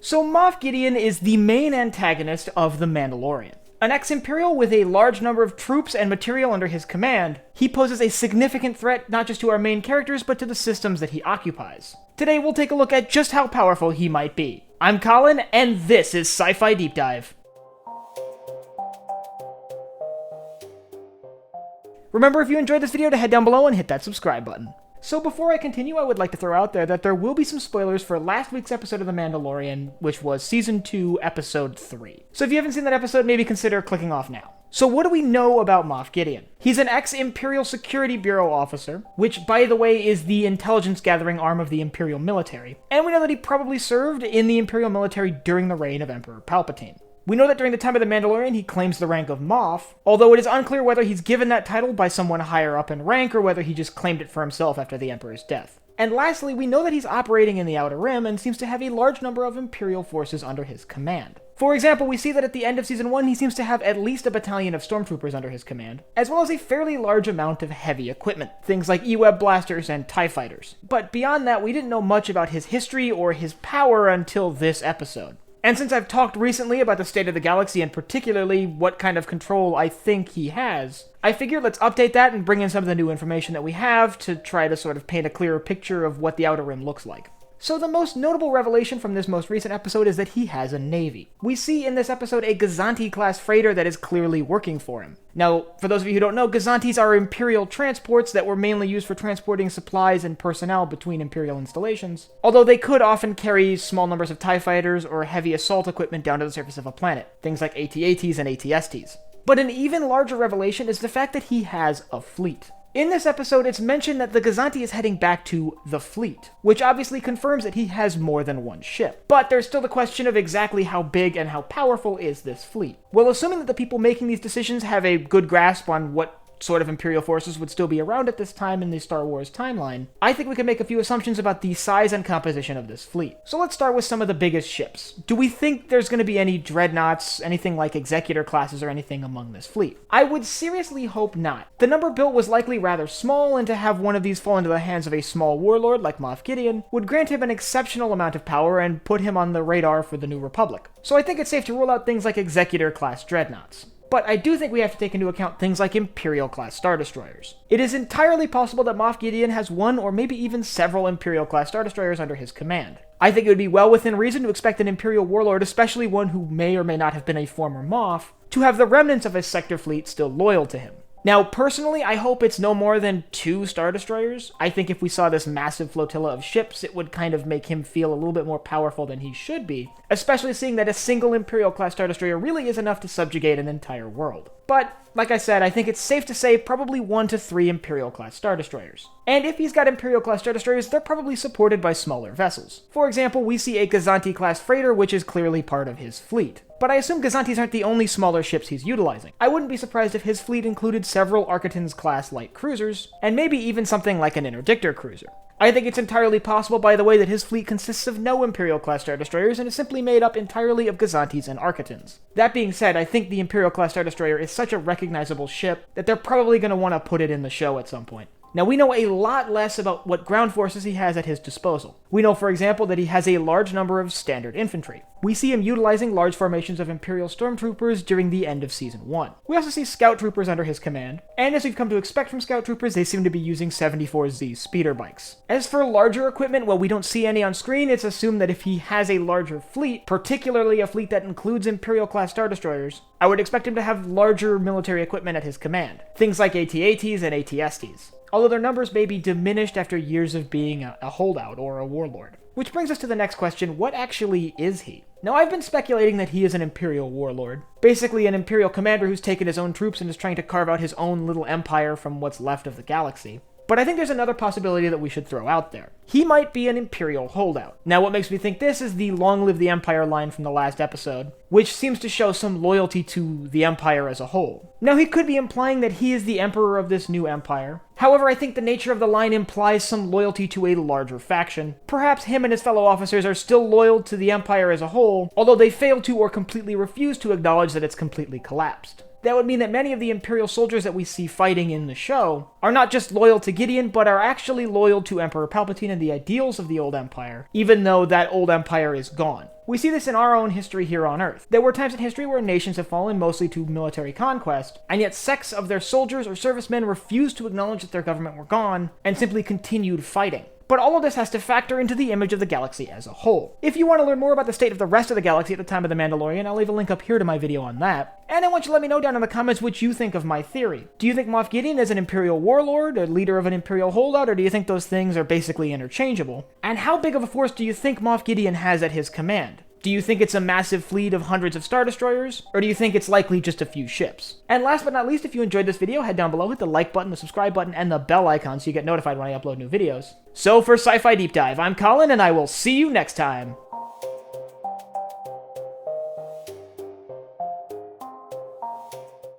So Moff Gideon is the main antagonist of The Mandalorian. An ex-Imperial with a large number of troops and material under his command, he poses a significant threat not just to our main characters, but to the systems that he occupies. Today we'll take a look at just how powerful he might be. I'm Colin, and this is Sci-Fi Deep Dive. Remember, if you enjoyed this video, to head down below and hit that subscribe button. So before I continue, I would like to throw out there that there will be some spoilers for last week's episode of The Mandalorian, which was Season 2, Episode 3. So if you haven't seen that episode, maybe consider clicking off now. So what do we know about Moff Gideon? He's an ex-Imperial Security Bureau officer, which, by the way, is the intelligence-gathering arm of the Imperial military, and we know that he probably served in the Imperial military during the reign of Emperor Palpatine. We know that during the time of The Mandalorian, he claims the rank of Moff, although it is unclear whether he's given that title by someone higher up in rank or whether he just claimed it for himself after the Emperor's death. And lastly, we know that he's operating in the Outer Rim and seems to have a large number of Imperial forces under his command. For example, we see that at the end of Season 1, he seems to have at least a battalion of stormtroopers under his command, as well as a fairly large amount of heavy equipment, things like E-Web blasters and TIE fighters. But beyond that, we didn't know much about his history or his power until this episode. And since I've talked recently about the state of the galaxy and particularly what kind of control I think he has, I figured let's update that and bring in some of the new information that we have to try to sort of paint a clearer picture of what the Outer Rim looks like. So the most notable revelation from this most recent episode is that he has a navy. We see in this episode a Gozanti-class freighter that is clearly working for him. Now, for those of you who don't know, Gozantis are Imperial transports that were mainly used for transporting supplies and personnel between Imperial installations, although they could often carry small numbers of TIE fighters or heavy assault equipment down to the surface of a planet, things like AT-ATs and AT-STs. But an even larger revelation is the fact that he has a fleet. In this episode, it's mentioned that the Gozanti is heading back to the fleet, which obviously confirms that he has more than one ship. But there's still the question of exactly how big and how powerful is this fleet. Well, assuming that the people making these decisions have a good grasp on what sort of Imperial forces would still be around at this time in the Star Wars timeline, I think we can make a few assumptions about the size and composition of this fleet. So let's start with some of the biggest ships. Do we think there's going to be any Dreadnoughts, anything like Executor classes or anything among this fleet? I would seriously hope not. The number built was likely rather small, and to have one of these fall into the hands of a small warlord like Moff Gideon would grant him an exceptional amount of power and put him on the radar for the New Republic. So I think it's safe to rule out things like Executor class Dreadnoughts. But I do think we have to take into account things like Imperial-class Star Destroyers. It is entirely possible that Moff Gideon has one or maybe even several Imperial-class Star Destroyers under his command. I think it would be well within reason to expect an Imperial warlord, especially one who may or may not have been a former Moff, to have the remnants of his sector fleet still loyal to him. Now, personally, I hope it's no more than 2 Star Destroyers. I think if we saw this massive flotilla of ships, it would kind of make him feel a little bit more powerful than he should be, especially seeing that a single Imperial-class Star Destroyer really is enough to subjugate an entire world. But, like I said, I think it's safe to say probably 1 to 3 Imperial-class Star Destroyers. And if he's got Imperial-class Star Destroyers, they're probably supported by smaller vessels. For example, we see a Gozanti-class freighter, which is clearly part of his fleet. But I assume Gozantis aren't the only smaller ships he's utilizing. I wouldn't be surprised if his fleet included several Arquitens-class light cruisers, and maybe even something like an interdictor cruiser. I think it's entirely possible, by the way, that his fleet consists of no Imperial-class Star Destroyers and is simply made up entirely of Gozantis and Arquitens. That being said, I think the Imperial-class Star Destroyer is such a recognizable ship that they're probably going to want to put it in the show at some point. Now, we know a lot less about what ground forces he has at his disposal. We know, for example, that he has a large number of standard infantry. We see him utilizing large formations of Imperial stormtroopers during the end of Season 1. We also see scout troopers under his command, and as we've come to expect from scout troopers, they seem to be using 74Z speeder bikes. As for larger equipment, well, we don't see any on screen. It's assumed that if he has a larger fleet, particularly a fleet that includes Imperial-class Star Destroyers, I would expect him to have larger military equipment at his command. Things like AT-ATs and AT-STs. Although their numbers may be diminished after years of being a holdout or a warlord. Which brings us to the next question, what actually is he? Now, I've been speculating that he is an Imperial warlord, basically an Imperial commander who's taken his own troops and is trying to carve out his own little empire from what's left of the galaxy. But I think there's another possibility that we should throw out there. He might be an Imperial holdout. Now, what makes me think this is the Long Live the Empire line from the last episode, which seems to show some loyalty to the Empire as a whole. Now, he could be implying that he is the Emperor of this new Empire. However, I think the nature of the line implies some loyalty to a larger faction. Perhaps him and his fellow officers are still loyal to the Empire as a whole, although they fail to or completely refuse to acknowledge that it's completely collapsed. That would mean that many of the Imperial soldiers that we see fighting in the show are not just loyal to Gideon, but are actually loyal to Emperor Palpatine and the ideals of the old Empire, even though that old Empire is gone. We see this in our own history here on Earth. There were times in history where nations have fallen mostly to military conquest, and yet sects of their soldiers or servicemen refused to acknowledge that their government were gone, and simply continued fighting. But all of this has to factor into the image of the galaxy as a whole. If you want to learn more about the state of the rest of the galaxy at the time of The Mandalorian, I'll leave a link up here to my video on that. And I want you to let me know down in the comments what you think of my theory. Do you think Moff Gideon is an Imperial warlord, a leader of an Imperial holdout, or do you think those things are basically interchangeable? And how big of a force do you think Moff Gideon has at his command? Do you think it's a massive fleet of hundreds of Star Destroyers? Or do you think it's likely just a few ships? And last but not least, if you enjoyed this video, head down below, hit the like button, the subscribe button, and the bell icon so you get notified when I upload new videos. So for Sci-Fi Deep Dive, I'm Colin, and I will see you next time!